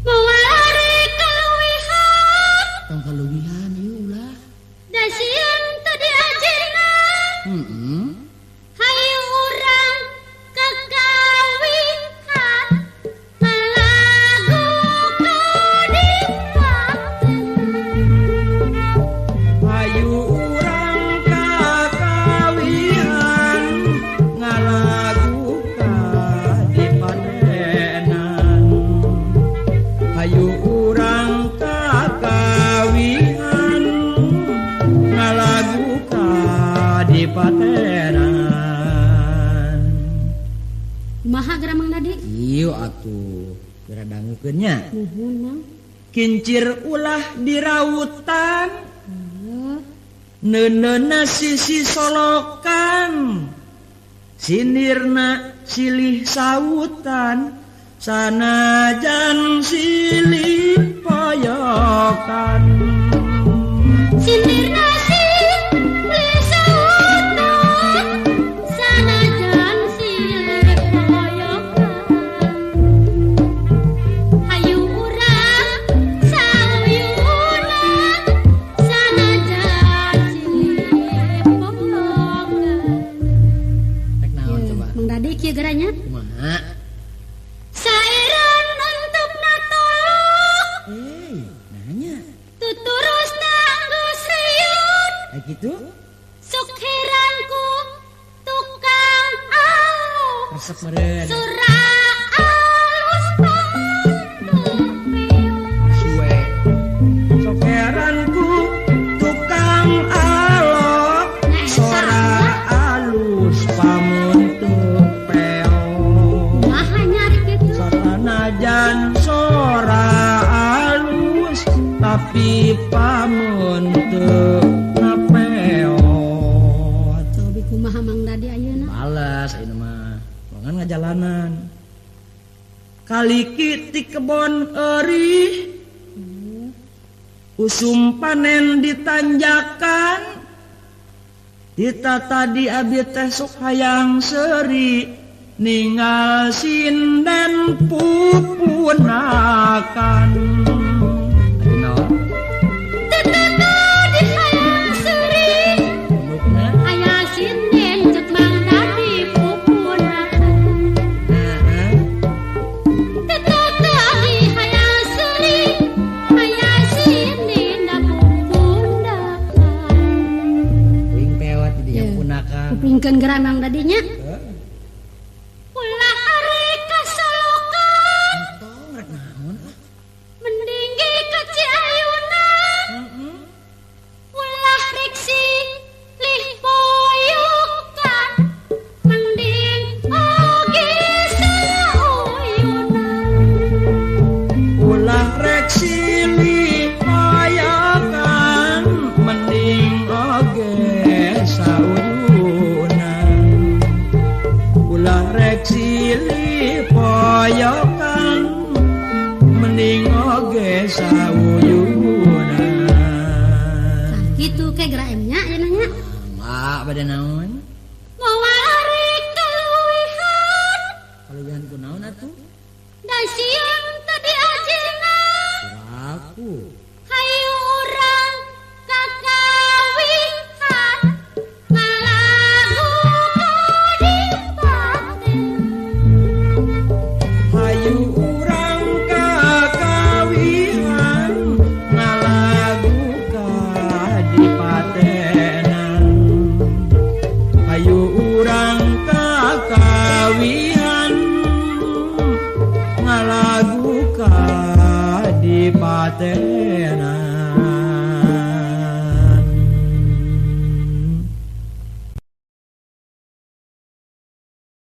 Mawari kaluwihan Tong kaluwihan ieu ulah. da sieun teu diajina Heeh. hayu urang kagawihan ngalagu kadipaten Hayu urang kakawihan ngalagu kadipatenan. Hayu urang kakawihan ngalagu kadipatenan. kumaha geura Mang Dadi Ieu atuh. Geura dangukeun nya. nuhun Mang Kincir ulah dirautan, neuneuna sisi solokan, sinirna silih sautan, sanajan silih poyokan. sinirna silih sautan sanajan silih poyokan hayu urang sauyuna sanajan silih poyokan Rek naon coba? Mang Dadi kieu geuranya Kumaha? saeureun nuntupna tolong Nanya. tuturusna geus reyun Kayak gitu? sok heranku tukang alus Resep meureun. surah alus pamantu Suwe. Sokeranku tukang alok, sora alus pamuntuk peong. maha nyari gitu Sanajan sora alus, tapi pamuntuk napeot. cobi kumaha Mang Dadi ayeuna Males ini mah. Mangan ngajalanan. Kaliki ti kebon eri, usum panen ditanjakan, kita tadi abi teh sok hayang seri, ningal sinden pupunakan. Adi naon? tetangga di hayang sering Pundukna. aya sinden cek Mang Dadi pupunakan Heeh. tetangga di hayang sering aya sinden da pupunakan Uing pewat di yang punakan. kupingkeun geura Mang Dadinya ulah ari kasolokan Tong rek naon? mending ge ka Ciayuna ulah rek silih poyokan mending oge sauyuna Ulah rek silih poyokan, mending oge sauyunan. Ulah rek silih poyokan, mending oge sauyunan. kitu ke geura em nya aya nanya Mak bade naon? mawari kaluwihan Kaluwihan kunaon atuh? da sieun teu diajina Aku. hayu urang kakawihan ngalagu kadipaten Hayu urang kakawihan, ngalagu kadipatenan. Hayu urang kakawihan, ngalagu kadipatenan.